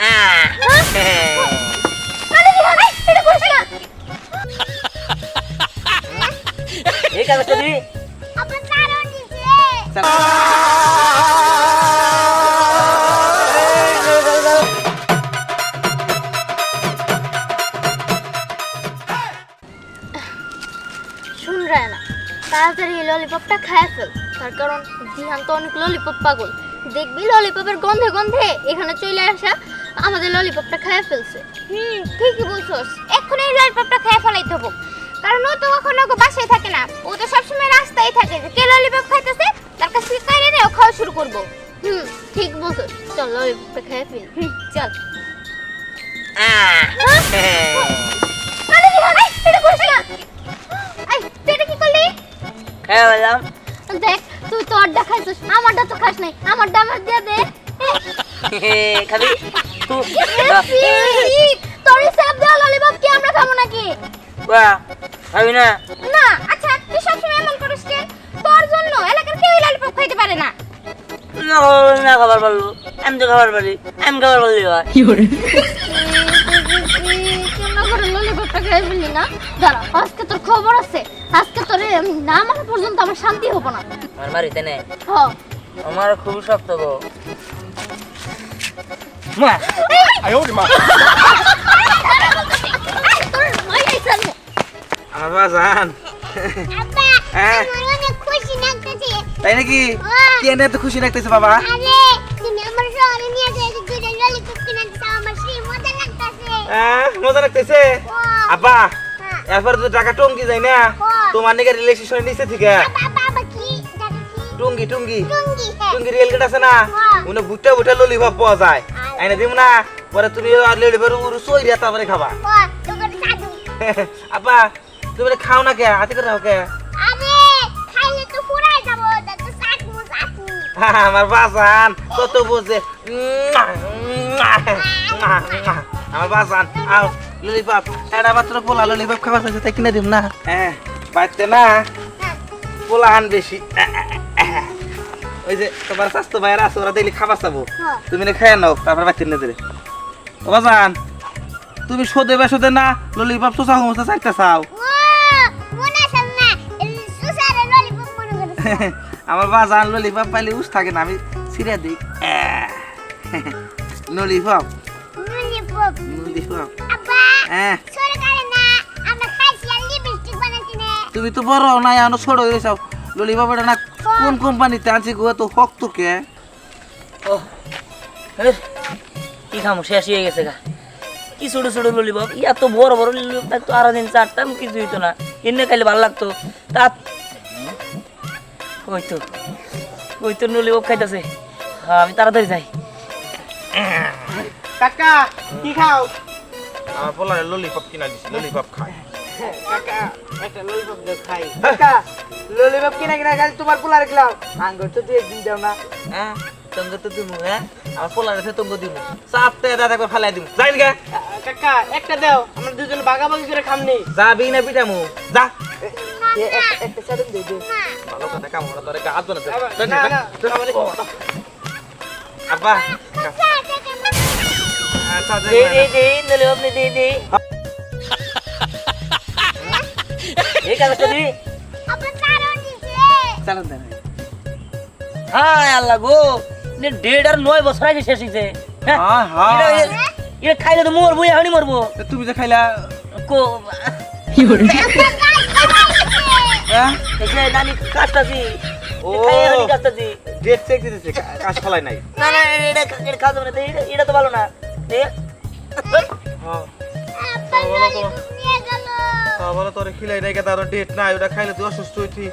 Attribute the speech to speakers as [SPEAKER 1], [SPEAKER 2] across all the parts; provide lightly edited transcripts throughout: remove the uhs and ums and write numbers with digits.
[SPEAKER 1] এই কাজ করি
[SPEAKER 2] আপন তারও নিচে শুন রায়না তাড়াতাড়ি ললিপপটা খায় ফেল তার কারণ জিহান তো অনেক ললিপপ পাগল দেখবি ললিপপের গন্ধে গন্ধে এখানে চলে আসা আমাদের ললিপপটা খায় ফেলছে ঠিকই বলছস এক্ষুনি এই ললিপপটা খায় ফেলাইতে হবে কারণ ও তো কখনো বাসায় থাকে না ও তো সবসময় রাস্তায় থাকে যে কে ললিপপ খাইতেছে তার কাছ থেকে কাইরে নিয়ে খাওয়া শুরু করবো ঠিক বলছস চল ললিপপটা খায় ফেল চল এটা করছিস না এই তুই এটা কি করলি
[SPEAKER 1] হ্যাঁ বললাম
[SPEAKER 2] দেখ তুই তো আড্ডা খাইছিস আমারটা তো খাস নাই আমারটা আমার দিয়ে দে
[SPEAKER 1] খাবি
[SPEAKER 2] তোর হিসাব দেওয়া ললিপপ কি আমরা খাবো নাকি
[SPEAKER 1] বাহ খাবি না
[SPEAKER 2] না আচ্ছা তুই সবসময় এমন করিস কেন তোর জন্য এলাকার কেউ ললিপপ খাইতে পারে না
[SPEAKER 1] না খাবার পারলো আমি তো খাবার পারি আমি খাবার বললি হয়
[SPEAKER 2] ললিপপটা খাই ফেললি না দাঁড়া আজকে তোর খবর আছে আজকে তোরে আমি না মারা পর্যন্ত আমার শান্তি হবো না
[SPEAKER 1] আমার বাড়িতে নে
[SPEAKER 2] হ্যাঁ
[SPEAKER 1] আমার খুব শক্ত গো মা
[SPEAKER 3] আয় ওরে মা
[SPEAKER 2] তোর মাইয়াই চালু
[SPEAKER 3] আবা জান
[SPEAKER 2] আব্বা
[SPEAKER 3] হ্যাঁ
[SPEAKER 2] আমার অনেক খুশি লাগতেছে
[SPEAKER 3] তাই নাকি কি এনে এত খুশি লাগতেছে বাবা
[SPEAKER 2] আরে তুমি আমার শহরে নিয়ে যাইতে দুইটা ললিপপ কিনে দিতে আমার সেই মজা লাগতেছে
[SPEAKER 3] মজা লাগতেছে আব্বা এরপর তো টাকা টঙ্গি যায় না তোমার নাকি রিলেশন নিচে থেকে
[SPEAKER 2] বাবা কি দাদা কি
[SPEAKER 3] টঙ্গি টঙ্গি
[SPEAKER 2] টুঙ্গি
[SPEAKER 3] টঙ্গি রেল গেট আছে না উনি ভুট্টা ভুট্টা ললিপপ পাওয়া যায় আইনা দিব না পরে তুমি ললিপপ উড়ু সই দিয়া তারপরে খাবা
[SPEAKER 2] তোকে সাধু
[SPEAKER 3] আব্বা তুমি খাও না কে হাতে করে খাও কে
[SPEAKER 2] আরে খাইলে তো পুরাই যাবো দাদা সাধু সাধু
[SPEAKER 3] আমার বাজান কত বোঝে আমার বাজান আও ললিপপ এটা মাত্র পোলা ললিপপ খাবার চাইছে তাই কিনে দিব না হ্যাঁ বাড়তে না পোলাহান বেশি ওই যে তোমার স্বাস্থ্য ভাইয়ের আছে ওরা দেখলে খাবার চাবো তুমি না খেয়ে নাও তারপর বাচ্চা নিয়ে দেবে ও বাজান তুমি সোদে বেসোদে না ললিপপ চোষা হুমসা চাইতে চাও
[SPEAKER 2] মনে সামনে সুসারে ললিপপ মনে করে
[SPEAKER 3] আমার বাজান ললিপপ পাইলে উস থাকে না আমি ছিঁড়ে দিই ললিপপ
[SPEAKER 2] ললিপপ
[SPEAKER 3] ললিপপ
[SPEAKER 2] আব্বা
[SPEAKER 3] হ্যাঁ
[SPEAKER 2] সরকারে না আমরা খাইছি আর লিপস্টিক বানাইছি না
[SPEAKER 3] তুমি তো বড় নাই এখনো ছোট হয়ে যাও ললিপপ এটা না কোন কোম্পানিতে আনছি গো তো শক্ত কে
[SPEAKER 1] ও কি খামো শেষ হয়ে গেছে গা কি ছোট ছোট ললিপপ ইয়া তো বড় বড় ললিপপ থাকতো আরো দিন চারতাম কিছু হইতো না এমনি খাইলে ভালো লাগতো তা ওই তো ললিপপ খাইতেছে হ্যাঁ আমি তাড়াতাড়ি যাই
[SPEAKER 3] কাকা কি খাও আমার পোলারে ললিপপ কিনা দিছি ললিপপ খায়
[SPEAKER 4] কাকা একটা ললিপপ দাও খাই কাকা ললিপপ কিনা কিনা খালি তোমার পোলার খেলাও আঙ্গুর তো তুই একদিন দাও না
[SPEAKER 3] হ্যাঁ তঙ্গ তো দিমু হ্যাঁ আমার পোলারে সে তঙ্গ দিমু চাপতে দাদা একবার ফালাই দিমু যাইন গে
[SPEAKER 4] কাকা একটা দাও আমরা দুজন ভাগাভাগি করে খামনি
[SPEAKER 3] যাবি না পিটামু যা
[SPEAKER 4] একটা সাথে দিয়ে দে
[SPEAKER 3] ভালো কথা কাম ওরা তোরে গাছ বানাতে
[SPEAKER 4] না না
[SPEAKER 3] আব্বা আচ্ছা
[SPEAKER 1] দে ললিপপ দে এই কাজ করি
[SPEAKER 2] আপন তারও নিচে
[SPEAKER 3] চালান দেন
[SPEAKER 1] হ্যাঁ আল্লাহ গো 1.5 আর 9 বছর আগে শেষ হইছে
[SPEAKER 3] হ্যাঁ হ্যাঁ
[SPEAKER 1] এটা খাইলে তো মরবো এখনই মরবো
[SPEAKER 3] তুমি যে খাইলা
[SPEAKER 1] কো
[SPEAKER 3] হ্যাঁ
[SPEAKER 1] এই যে নানি কাটতাছি
[SPEAKER 3] ও
[SPEAKER 1] এখনই কাটতাছি
[SPEAKER 3] ডেট চেক দিতেছে কাজ ফলাই নাই
[SPEAKER 1] না না এটা খাওয়া যাবে না এটা তো ভালো না
[SPEAKER 3] হ্যাঁ
[SPEAKER 2] আপন ললিপপ নিয়ে গেল
[SPEAKER 3] বলো তোরে খিলাই নাই কে তার ডেট নাই ওটা খাইলে তুই অসুস্থ হইতি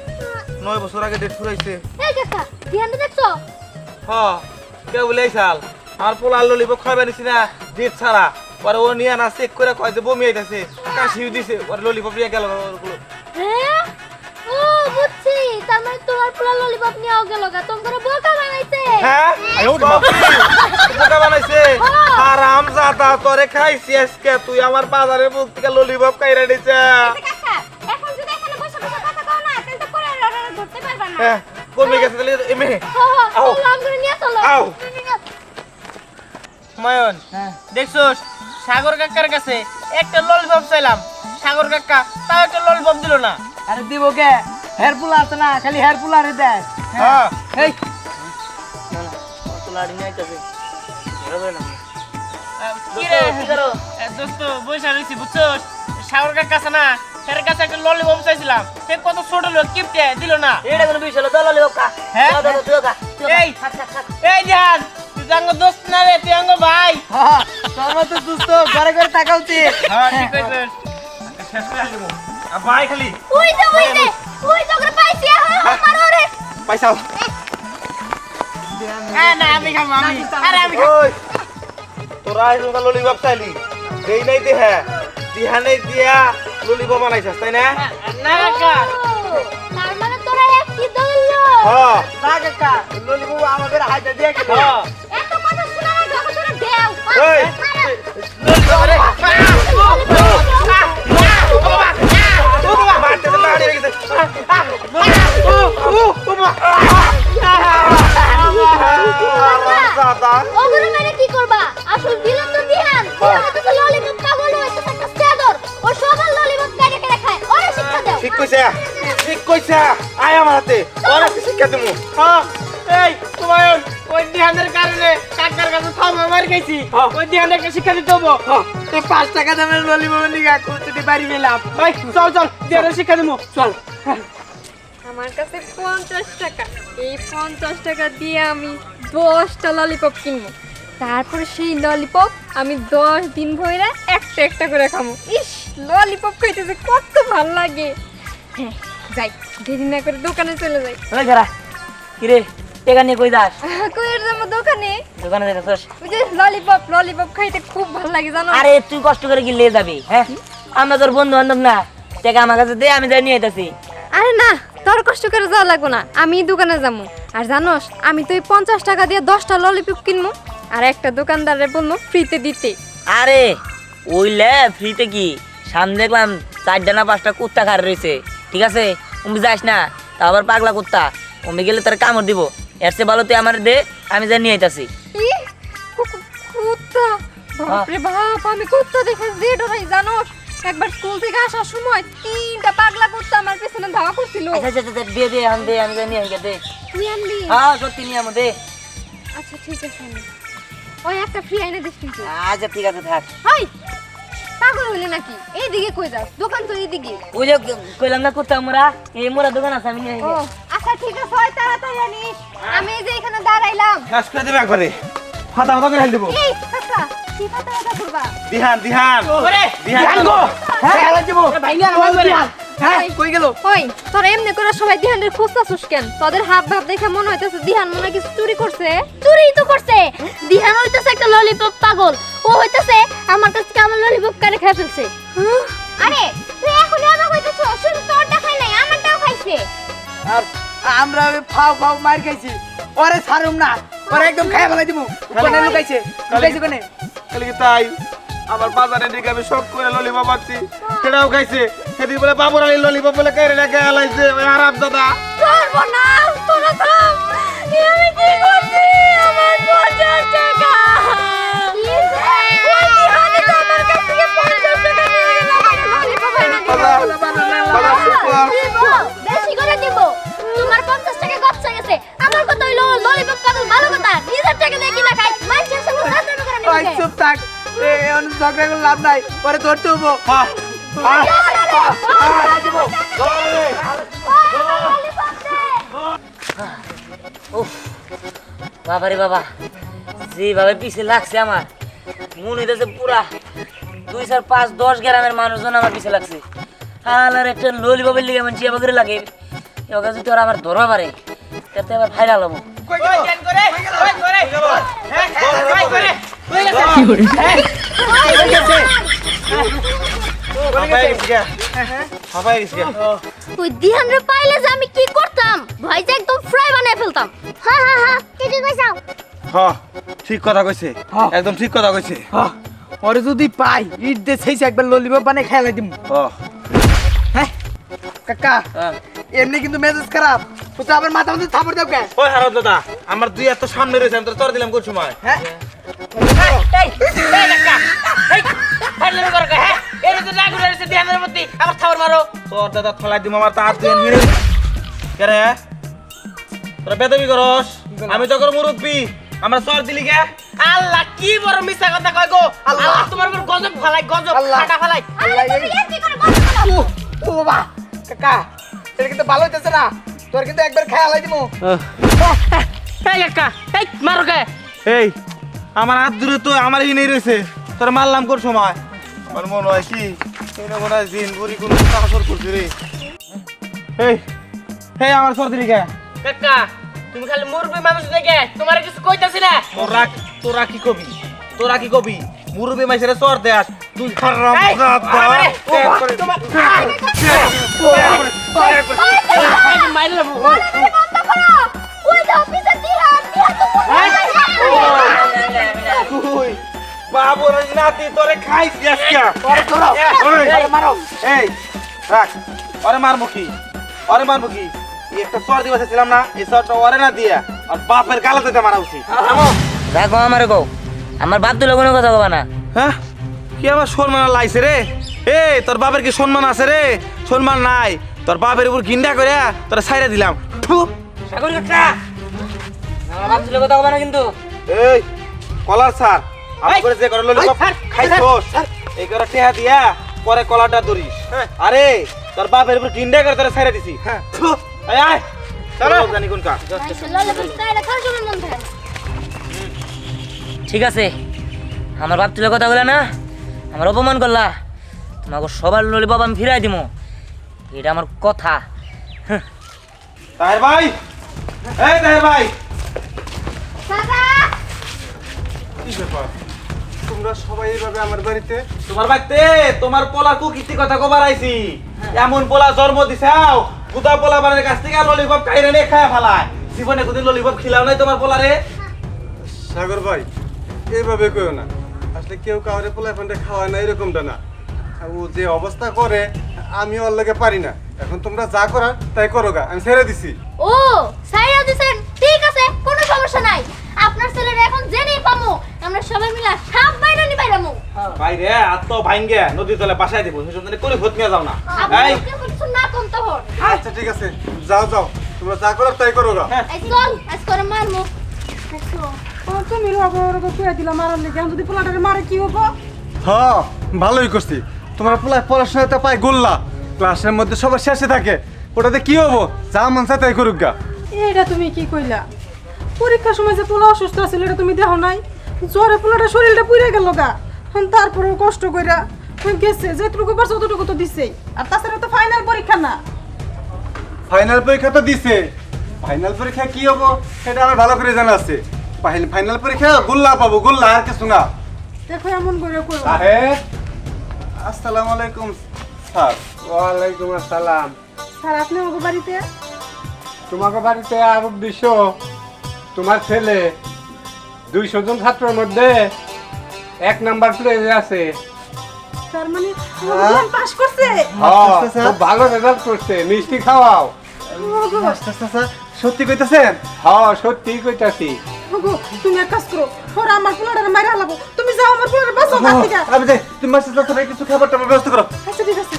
[SPEAKER 3] 9 বছর আগে ডেট ফুরাইছে
[SPEAKER 2] এই কাকা ধ্যান দেখছো
[SPEAKER 3] হ্যাঁ কে বলে আইছাল আমার পোলার ললিপপ খাইবে নিছি না ডেট ছাড়া পরে ও নিয়ে না চেক করে কয় যে বমি আইতাছে কাশিও দিছে পরে ললিপপ নিয়ে গেল
[SPEAKER 2] হ্যাঁ ও বুঝছি তার মানে তোমার পুরো ললিপপ নিয়েও গেল গা তোমার বোকা বানাইছে
[SPEAKER 3] হ্যাঁ বোকা বানাইছে আরাম জাতা তোরে খাইছি আজকে তুই আমার বাজারের মুখ থেকে ললিপপ খাইরা দিছে
[SPEAKER 2] কাকা এখন যদি এখানে বসে বসে কথা কও না তাহলে তো করে ধরতে পারবা না
[SPEAKER 3] হ্যাঁ কমে গেছে তাহলে এমে
[SPEAKER 2] আও লাম করে নিয়ে চলো
[SPEAKER 3] আও
[SPEAKER 4] ময়ন
[SPEAKER 1] হ্যাঁ
[SPEAKER 4] দেখছোস সাগর কাকার কাছে একটা ললিপপ চাইলাম, সাগর কাকা তাও একটা ললিপপ দিল না।
[SPEAKER 5] আরে দিব কে হেয়ার পুল আছে না, খালি হেয়ার পুল আরে দেয়।
[SPEAKER 4] হ্যাঁ
[SPEAKER 5] এই
[SPEAKER 1] না না অত লাড়ি নিয়ে আইতাছে ধরবে না
[SPEAKER 4] কি রে
[SPEAKER 1] কি করো
[SPEAKER 4] দোস্ত বৈশা রয়েছি বুঝছোস, সাগর কাকা আছে না, এর কাছে একটা ললিপপ চাইছিলাম, সে কত ছোট লোক কিপটে দিল না।
[SPEAKER 1] এটা কোনো বিষয় হলো দলালি বাপ কা
[SPEAKER 4] হ্যাঁ?
[SPEAKER 1] দাও দাও তুই কা
[SPEAKER 4] এই এই জান তুই তো আঙ্গ দোস্ত না রে, তুই আঙ্গ ভাই।
[SPEAKER 5] হ্যাঁ তোর মতো দুস্থ ঘরে ঘরে টাকা উচিত।
[SPEAKER 4] হ্যাঁ ঠিক কইছিস।
[SPEAKER 3] শেষ করে আসবো ভাই খালি
[SPEAKER 2] ওই তো করে পাইছি মারো রে
[SPEAKER 3] পয়সাও
[SPEAKER 4] না আমি খাবো আমি, আরে আমি খাবো।
[SPEAKER 3] ওই তোরা এরকম ললিপপ চাইলি দেই নাই দে হ্যাঁ দিহানে দিয়া ললিপপ বানাইছস তাই না
[SPEAKER 4] না কাকা
[SPEAKER 2] ও, তার মানে তোরা একই দল
[SPEAKER 3] হ্যাঁ
[SPEAKER 5] না কাকা ললিপপ আমাদের হাতে দিয়ে গেল।
[SPEAKER 4] হ্যাঁ
[SPEAKER 2] এত কথা শোনা না যখন তোরা দেও
[SPEAKER 3] এই ললিপপ রে মারতে তো লাড়ি হয়ে গেছে দাদা
[SPEAKER 2] ওগুলো মেরে কি করবা আসল দিলাম তো দিহান দিহান তো ললিপপ পাগল হইছে একটা সেদর ও সবার ললিপপ কেটে কেটে খায় ওরে শিক্ষা দাও
[SPEAKER 3] ঠিক কইছে আয় আমার হাতে অনেক শিক্ষা দেবো
[SPEAKER 4] হ্যাঁ এই তোমার ওই ধ্যানের কারণে কাকার কাছে থামা মার গেছি, ওই ধ্যানের একটা শিক্ষা দিতে হবো।
[SPEAKER 5] এই 5 টাকা দামের ললিপপ নিয়ে কুচুটি বাড়ি নিলাম।
[SPEAKER 4] ভাই চল চল ধ্যানের শিক্ষা দিমু চল।
[SPEAKER 6] আমার কাছে 50 টাকা, এই 50 টাকা দিয়ে আমি 10টা ললিপপ কিনবো, তারপরে সেই ললিপপ আমি 10 দিন ধরে একটা একটা করে খাবো। ইস ললিপপ খাইতে যে কত ভালো লাগে। হ্যাঁ যাই, দেরি না করে দোকানে চলে যাই।
[SPEAKER 1] ওই খারা কি রে টেকা নিয়ে কই যাস
[SPEAKER 6] কইর যাবো দোকানে,
[SPEAKER 1] দোকানে যাইতাছস
[SPEAKER 6] ওই যে ললিপপ খাইতে খুব ভালো লাগে জানো।
[SPEAKER 1] আরে তুই কষ্ট করে কি নিয়ে যাবি হ্যাঁ আমরা তোর বন্ধু বান্ধব না টেকা আমার কাছে দে আমি যাই নিয়ে আইতাছি
[SPEAKER 6] আরে না তোর কষ্ট করে যাওয়া লাগবো না, আমি দোকানে যাবো। আর জানোস আমি তো এই 50 টাকা দিয়ে 10টা ললিপপ কিনবো, আর একটা দোকানদারে বলবো ফ্রিতে দিতে।
[SPEAKER 1] আরে ওইলে ফ্রিতে কি সামনে দেখলাম 4টা না 5টা কুত্তা খার রয়েছে ঠিক আছে তুমি যাস না তা আবার পাগলা কুত্তা আমি গেলে তার কামড় দিব এর চেয়ে ভালো তুই আমার দে আমি যাই নিয়ে আইতাছি
[SPEAKER 6] ই, কুত্তা বাপরে বাপ, আমি কুত্তা দেখে যে ডরাই জানোস। একবার স্কুল থেকে আসার সময় 3টা পাগলা কুত্তা আমার পেছনে ধাওয়া করছিল।
[SPEAKER 1] আচ্ছা আচ্ছা আচ্ছা, দে দে আমি দে আমি যাই নিয়ে আইগা দে
[SPEAKER 6] তুই আনলি?
[SPEAKER 1] হ্যাঁ সত্যি নিয়ে আমো দে
[SPEAKER 6] আচ্ছা ঠিক আছে আনি। ওই একটা ফ্রি আইনা দিস কিন্তু।
[SPEAKER 1] আচ্ছা ঠিক আছে থাক
[SPEAKER 6] হাই পাগল হইলে নাকি? এইদিকে কই যাস? দোকান তো এইদিকে।
[SPEAKER 1] ওই যে কইলাম না কুত্তা মোরা এই মোরা দোকান আছে আমি নিয়ে
[SPEAKER 6] ও
[SPEAKER 1] আইগা
[SPEAKER 6] আচ্ছা ঠিক আছে, ওই তাড়াতাড়ি আনিস। আমি এই যে এখানে দাঁড়াইলাম।
[SPEAKER 3] শেষ করে দেবে একবারে ফাটা ফাটা করে দেবো
[SPEAKER 6] এই কাকা কি কথা করবা?
[SPEAKER 3] দিহান
[SPEAKER 4] ওরে
[SPEAKER 3] দিহান
[SPEAKER 5] গো হ্যাঁ হেলা দিব
[SPEAKER 4] ভাই না আমার করে
[SPEAKER 5] হ্যাঁ কই গেল?
[SPEAKER 6] ওই তোরা এমনি করে সবাই দিহানের খুঁজতাছিস কেন? তোদের হাব ভাব দেখে মনে হইতেছে দিহান মনে হয় কিছু চুরি করছে।
[SPEAKER 2] চুরিই তো করছে দিহান হইতাছে একটা ললিপপ পাগল ও হইতাছে আমার কাছ থেকে আমার ললিপপ কেটে খেয়ে ফেলছে আরে তুই এখন আমার কইতাছ শুধু তোরটা খাই নাই আমারটাও খাইছে
[SPEAKER 5] আর আমরা ফাও ফাও মার খাইছি, ওরে ছাড়ুম না, ওরে একদম খাইয়া ফেলাই দিব। কোনে লুকাইছে কোনে?
[SPEAKER 3] খালি কি তাই আমার বাজারে দিকে আমি সব করে ললিপপ পাচ্ছি সেটাও খাইছে সেদিন বলে বাবুর আলী ললিপপ বলে কেড়ে রেখে আলাইছে ওই আরাম দাদা
[SPEAKER 6] সর্বনাশ তোরা থাম, আমি কি করছি? আমার 50 টাকা কি রে? ওই দিহানে তো আমার কাছ থেকে 50 টাকা নিয়ে গেল, আমার ললিপপ এনে দিল।
[SPEAKER 3] দাদা শুক্র
[SPEAKER 2] দিব বেশি করে দিব তোমার 50 টাকা গচ্ছা গেছে আমার কত হইলো ললিপপ পাগল ভালো কথা নিজের টাকা দিয়ে কিনা খাই মাইছের সঙ্গে সাথে করে
[SPEAKER 5] ওই
[SPEAKER 2] নিবে
[SPEAKER 5] চুপ থাক, এই অনেক ঝগড়া করে লাভ নাই, ওরে ধরতে হবো।
[SPEAKER 3] হ্যাঁ
[SPEAKER 1] উফ বাবা রে বাবা যেভাবে পিছে লাগছে আমার মনে হইতেছে পুরা 2 4 5 10 গ্রামের মানুষজন আমার পিছে লাগছে আর একটা ললিপপের লিগে মানছি এবার লাগে এবার যদি ওরা আমার ধরা পারে তাতে আবার ভাইরাল হবো
[SPEAKER 4] ওই কেন করে ওই করে হ্যাঁ ওই করে ওই গেছে
[SPEAKER 3] সবাই গেছে সবাই গেছে
[SPEAKER 2] ওই দিহান রে পাইলে যে আমি কি করতাম ভাই যে একদম ফ্রাই বানায় ফেলতাম হ্যাঁ হ্যাঁ হ্যাঁ কি ঠিক কইছাও
[SPEAKER 3] হ্যাঁ ঠিক কথা কইছে একদম ঠিক কথা কইছে
[SPEAKER 5] হ্যাঁ, ওরে যদি পাই ইট দে সেইছে একবার ললিপপ বানাই খাইলাই দিম। হ্যাঁ কাকা
[SPEAKER 1] হ্যাঁ।
[SPEAKER 5] এমনি কিন্তু মেজাজ খারাপ, ও তো আবার মাথা মধ্যে থাপড় দাও কে?
[SPEAKER 3] ওই হারাম দাদা আমার দুই এত সামনে রয়েছে আমি তোর দিলাম কোন সময়
[SPEAKER 5] হ্যাঁ
[SPEAKER 1] এই কাকা এই ফাইনাল করো হ্যাঁ এর তো লাগু রয়েছে দিয়ানের মধ্যে আমার থাবর মারো
[SPEAKER 3] তোর দাদা থলাই দিম আমার তাহাত দিয়ে নিয়ে কে রে তোরা বেদবি করস আমি তো কর মুরব্বি আমরা সর দিলি কে
[SPEAKER 1] আল্লাহ কি বড় মিছা কথা কয় গো আল্লাহ তোমার উপর গজব ফালাই গজব ফাটা ফালাই
[SPEAKER 2] আরে তুমি কি করে বন্ধ করো
[SPEAKER 5] ও বাবা কাকা এটা কিন্তু ভালো হইতেছে না তোর কিন্তু একবার খেয়াল হালাই দিমু
[SPEAKER 1] এই কাকা এই মারো কে
[SPEAKER 3] এই আমার হাত দূরে তো আমার ই নেই রয়েছে তোর মারলাম কোন সময় আমার মনে হয় কি এটা মনে হয় জিন বুড়ি কোনো কাসর করছে রে এই এই আমার সর দিলি কে
[SPEAKER 1] কাকা তুমি খালি মুরবি মানুষ দেখে তোমার কিছু কইতাছি না
[SPEAKER 3] তোরা কি কবি মুরব্বী মাইসেরে সর দেস তুই হারাম
[SPEAKER 1] এই,
[SPEAKER 3] জাদা
[SPEAKER 1] আরে, ও বাবা, তোমার মাইরলাম
[SPEAKER 2] বন্ধ করো ওই দাও পিছে দিহান তো
[SPEAKER 3] তুই বাবুর নাতি তোরে খাইছি আজকে
[SPEAKER 5] আরে মারো
[SPEAKER 3] এই রাখ ওরে মারবো কি এই একটা সর দিবসে ছিলাম না এই সরটা ওরে না দিয়া আর বাপের গালাতে মারা উচিত
[SPEAKER 1] রাখো আমার গো আমার বাপ দিল কোনো কথা কবা না
[SPEAKER 3] হ্যাঁ কি আমার সম্মান লাইছে রে এই তোর বাপের কি সম্মান আছে রে সম্মান নাই তোর বাপের উপর গিন্ডা করে তোরা ছাইরা দিলাম থু
[SPEAKER 1] সাগর কাকা আমার বাপ দিল কথা কবা না কিন্তু
[SPEAKER 3] এই কলার স্যার আমি
[SPEAKER 1] এই,
[SPEAKER 3] করে যে করে ললিপপ
[SPEAKER 1] স্যার,
[SPEAKER 3] খাইছোস এই করে টেহা দিয়া পরে কলাটা ধরিস আরে তোর বাপের উপর গিন্ডা করে তোরা ছাইরা দিছি থু এই আয় চলো জানি কোন কা
[SPEAKER 2] ললিপপ খাইলে খাওয়ার জন্য মন থাকে না।
[SPEAKER 1] ঠিক আছে আমার বাপ দিল কথা বলে না আমার অপমান করলা তোমাকে সবার ললিপপ আমি ফিরাই দিমু এটা আমার কথা
[SPEAKER 3] তাহের ভাই এই তাহের ভাই
[SPEAKER 2] কাকা
[SPEAKER 7] কি ব্যাপার তোমরা সবাই এইভাবে আমার বাড়িতে
[SPEAKER 3] তোমার বাইতে তোমার পোলা কুকীর্তি কথা কবার আইছি এমন পোলা জন্ম দিছাও গুদা পোলা বানের কাছ থেকে ললিপপ খাইরে নিয়ে খায় ফেলায় জীবনে কোনদিন ললিপপ খিলাও নাই তোমার পোলারে
[SPEAKER 7] সাগর ভাই এইভাবে কইও না আসলে কেউ কাউরে পোলা ফান্ডে খাওয়ায় না এরকমটা না আর ও যে অবস্থা করে আমি ওর লগে পারি না এখন তোমরা যা করার তাই করো গা আমি ছেড়ে দিছি
[SPEAKER 2] ও সাইরা দিছেন ঠিক আছে কোনো সমস্যা নাই আপনার ছেলেরা এখন জেনেই পামু আমরা সবাই মিলে সাপ বাইরে নি বাইরামু
[SPEAKER 3] বাইরে আত্ম ভাঙ্গে নদীর তলে বাসায় দিব সেই জন্য করে ভূত নিয়ে যাও না এই
[SPEAKER 2] আপনি কিছু না কোনতে হন
[SPEAKER 7] আচ্ছা ঠিক আছে যাও যাও তোমরা যা করার তাই করো গা
[SPEAKER 2] এই চল আজ করে মারমু আচ্ছা
[SPEAKER 6] তুমি কুয়া দিলাম মারার লেগে যদি পোলাটারে মারে কি হবো
[SPEAKER 7] হ্যাঁ ভালোই করছি তোমরা পোলা পড়াশোনাতে পাই গোল্লা ক্লাসের মধ্যে সবার শেষে থাকে ওটাতে কি হবো যা মন চায় তাই করুক গা
[SPEAKER 6] এটা তুমি কি কইলা পরীক্ষার সময় যে পোলা অসুস্থ আছিল এটা তুমি দেখো নাই জ্বরে পোলাটা শরীরটা পুড়ে গেল গা তারপরেও কষ্ট কইরা গেছে যেটুকু পারছে অতটুকু তো দিছেই আর তাছাড়া তো ফাইনাল পরীক্ষা না
[SPEAKER 7] ফাইনাল পরীক্ষা তো দিছে ফাইনাল পরীক্ষা কি হবো সেটা আমার ভালো করে জানা আছে ফাইনাল পরীক্ষা গোল্লা পাবো গোল্লা আর কিছু না
[SPEAKER 6] দেখো এমন করে কই
[SPEAKER 7] সাহেব আসসালামু আলাইকুম স্যার
[SPEAKER 8] ওয়ালাইকুম আসসালাম।
[SPEAKER 6] স্যার আপনি আমাকে বাড়িতে
[SPEAKER 8] তোমাকে বাড়িতে আর উদ্দেশ্য তোমার ছেলে 200 জন ছাত্রের মধ্যে 1 নাম্বার প্লেয়ে আছে।
[SPEAKER 6] তার মানে ও পাস করছে
[SPEAKER 8] হ্যাঁ, খুব ভালো রেজাল্ট করছে, মিষ্টি খাওয়াও।
[SPEAKER 7] সত্যি কইতাছেন
[SPEAKER 8] হ্যাঁ সত্যি কইতাছি।
[SPEAKER 6] ওগো তুমি এক কাজ করো ওরা আমার পোলাটারে মাইরা হালাবো তুমি যাও আমার পোলাটারে বাঁচাও কাছ থেকে
[SPEAKER 7] আমি যাই তুমি মাসে যত কিছু খাবার টাবার ব্যবস্থা করো
[SPEAKER 6] আচ্ছা ঠিক আছে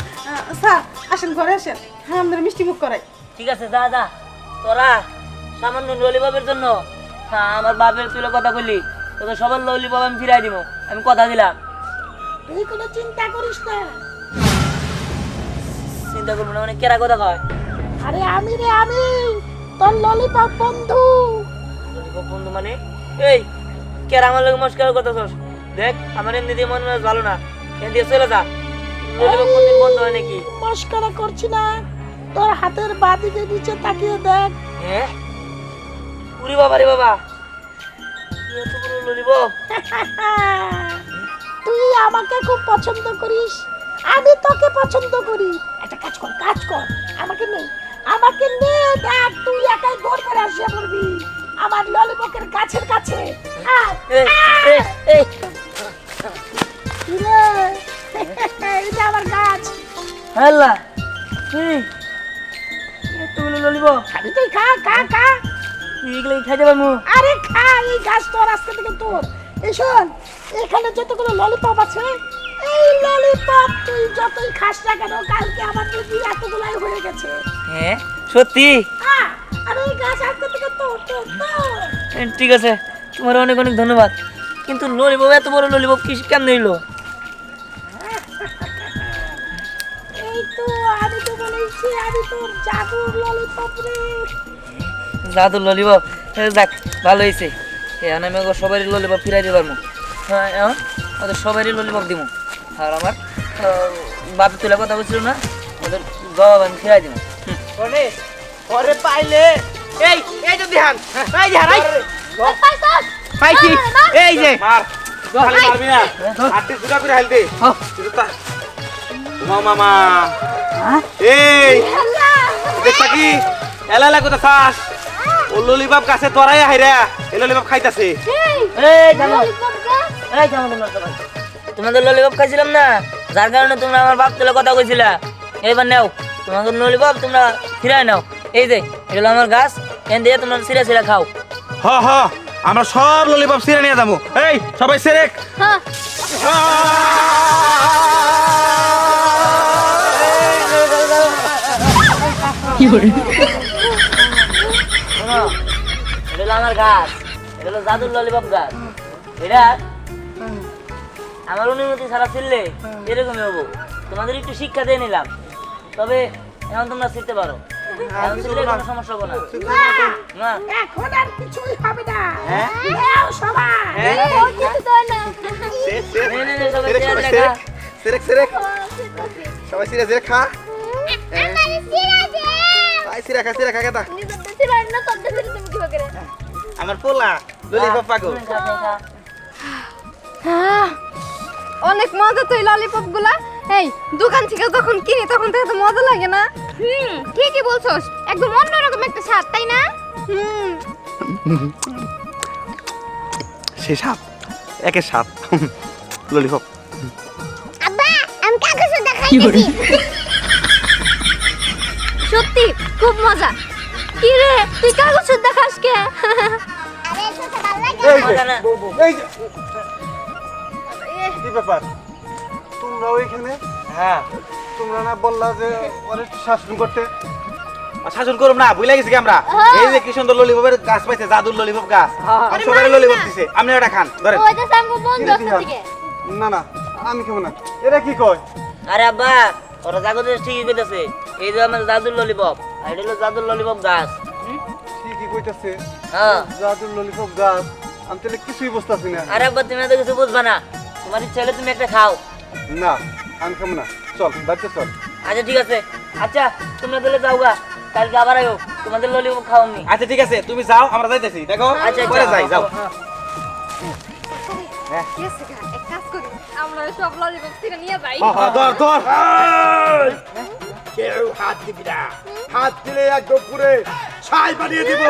[SPEAKER 6] স্যার আসেন ঘরে আসেন হ্যাঁ আমাদের মিষ্টি মুখ করাই
[SPEAKER 1] ঠিক আছে যা যা তোরা সামান্য ললিপপের জন্য আমার বাপের তুলে কথা বললি তোদের সবার ললিপপ আমি ফিরাই দিব আমি কথা দিলাম
[SPEAKER 2] তুই কোনো চিন্তা করিস না
[SPEAKER 1] চিন্তা করবো না মানে কেরা কথা কয়
[SPEAKER 2] আরে আমি তোর ললিপপ বন্ধু
[SPEAKER 1] ললিপপ বন্ধু মানে এই কেরা আমার লোক মস্কার কথা শোস দেখ আমার এমনি দিয়ে মনে হয় ভালো না এখান দিয়ে চলে যা ললিপপ কোনদিন বন্ধ হয় নাকি
[SPEAKER 2] মস্করা করছি না তোর হাতের বাদিকে নিচে তাকিয়ে দেখ
[SPEAKER 1] হ্যাঁ উরি বাবা রে বাবা কি এত বড় ললিপপ
[SPEAKER 2] তুই আমাকে খুব পছন্দ করিস আমি তোকে পছন্দ করি একটা কাজ কর আমাকে নে দেখ তুই একাই দৌড় করে আসিয়া পড়বি আমার ললিপপের গাছের কাছে আয়,
[SPEAKER 1] এই এই এই
[SPEAKER 2] কি রে? এটা আমার গাছ
[SPEAKER 1] আল্লাহ এই এতগুলো ললিপপ
[SPEAKER 2] খাবি তুই খা
[SPEAKER 1] এগুলো খাইতে পারবো
[SPEAKER 2] আরে খা এই গাছ তোর আজকে থেকে তোর
[SPEAKER 9] এই শোন, এখানে যতগুলো ললিপপ আছে এই ললিপপ তুই যতই খাস না কেন কালকে আমার দেখবি এতগুলাই হয়ে গেছে।
[SPEAKER 1] হ্যাঁ সত্যি?
[SPEAKER 9] আর ওই গাছ আজকে থেকে তোর।
[SPEAKER 1] ঠিক আছে, তোমার অনেক অনেক ধন্যবাদ। কিন্তু ললিপপ, এত বড় ললিপপ কি কেমন হইলো?
[SPEAKER 9] এই তো আমি তো বলেছি আমি তোর জাদুর ললিপপ রে।
[SPEAKER 1] জাদুর ললিপপ? যাক ভালো হয়েছে, এখন আমি ওকে সবারই ললিপপ ফিরাই দিতে পারবো। হ্যাঁ, এখন ওদের সবারই ললিপপ দিব। আর আমার বাপি তোলা কথা বলছিল না, ওদের জবাব আমি ফিরাই দিব।
[SPEAKER 3] ওরে পাইলে এই এই তো ধ্যান এই ধ্যান পাইছি এই যে মার খালি মারবি না আটটি দুটা করে হাল দে মামা এই দেখছ কি এলা কথা শ্বাস ও ললিপপ গাছে তোরাই হাইরা এই ললিপপ খাইতাছে
[SPEAKER 1] এই থামো, এই থামো তোমরা সবাই। তোমাদের ললিপপ খাইছিলাম না, যার কারণে তোমরা আমার বাপ তোলা কথা কইছিলা। এবার নাও তোমাদের ললিপপ, তোমরা ফিরাই নাও। এই যে এটা হলো আমার গাছ, এখান দিয়ে তোমরা সিরা সিরা খাও।
[SPEAKER 3] হ আমরা সব ললিপপ সিরে নিয়ে যাবো। এই সবাই সেরেক
[SPEAKER 2] হ্যাঁ
[SPEAKER 1] শোনো, এটা হলো আমার গাছ, এটা হলো জাদুর ললিপপ গাছ। এটা আমার অনুমতি ছাড়া ছিললে এরকমই হবো। তোমাদের একটু শিক্ষা দিয়ে নিলাম, তবে এখন তোমরা শিখতে পারো। এখন শিখলে কোনো সমস্যা হবে না। না
[SPEAKER 9] এখন আর কিছুই হবে না। নাও সবাই।
[SPEAKER 2] ওই কিছু তো না
[SPEAKER 1] সবাই সিরা সিরা খা।
[SPEAKER 3] সেরেক সবাই সিরে সিরে খা
[SPEAKER 2] আমারে সিরা দে
[SPEAKER 3] আই সিরে খা কেতা
[SPEAKER 2] নি তো সিরা না তো তুমি কি করে
[SPEAKER 3] আমার পোলা ললিপপ পাগল
[SPEAKER 1] খা, খা, খা।
[SPEAKER 6] অনেক মজা তো এই ললিপপ গুলা। এই দোকান থেকে যখন কিনি তখন তো এত মজা লাগে না?
[SPEAKER 2] ঠিকই বলছস, একদম অন্যরকম একটা স্বাদ, তাই না?
[SPEAKER 3] সে সাপ একের সাপ ললিপপ
[SPEAKER 2] আব্বা আমি কাগজ দেখাইতেছি। সত্যি খুব মজা। কি রে তুই কাগজ দেখাস কে? আরে ছোট ভালো লাগে।
[SPEAKER 1] মজা না।
[SPEAKER 7] এই যে কি ব্যাপার, তোমরাও এখানে?
[SPEAKER 3] হ্যাঁ
[SPEAKER 7] তোমরা না বললা যে ওরে শাসন করতে?
[SPEAKER 3] শাসন করুম না, ভুলে গেছি কি আমরা। এই যে কি সুন্দর ললিপপের গাছ পাইছে, জাদুর ললিপপ গাছ। আমি সবাই ললিপপ দিছে, আপনি এটা খান ধরেন।
[SPEAKER 2] ওই যে সামগো বন্ধু
[SPEAKER 7] কিরে
[SPEAKER 2] আছে
[SPEAKER 7] দিহা?
[SPEAKER 2] দিকে।
[SPEAKER 7] না আমি খাবো না। এরা কি কয়?
[SPEAKER 1] আরে আব্বা, ওরা জাগতে ঠিকই কইতাছে। এই যে আমার জাদুর ললিপপ, আর এটা হলো জাদুর ললিপপ গাছ।
[SPEAKER 7] ঠিকই কইতাছে,
[SPEAKER 1] হ্যাঁ।
[SPEAKER 7] জাদুর ললিপপ গাছ। আমি তাহলে কিছুই বুঝতেছি না।
[SPEAKER 1] আরে আব্বা, তুমি তো কিছু বুঝবা না, তোমার ইচ্ছা হলে তুমি একটা খাও।
[SPEAKER 7] না আমি খাবো না, চল বাড়িতে চল।
[SPEAKER 1] আচ্ছা ঠিক আছে, আচ্ছা তোমরা তাহলে যাও গা, কালকে আবার আয়ো, তোমাদের ললিপপ খাওয়ানি।
[SPEAKER 3] আচ্ছা ঠিক আছে, তুমি যাও, আমরা যাইতেছি। দেখো
[SPEAKER 1] আচ্ছা,
[SPEAKER 3] পরে যাই, যাও।
[SPEAKER 6] কি আছে গা, এক কাজ করি, আমরা সব ললিপপ থেকে নিয়ে যাই।
[SPEAKER 3] ধর
[SPEAKER 8] কেউ হাত দিবি না, হাত দিলে একদম পুরে ছাই বানিয়ে দিব।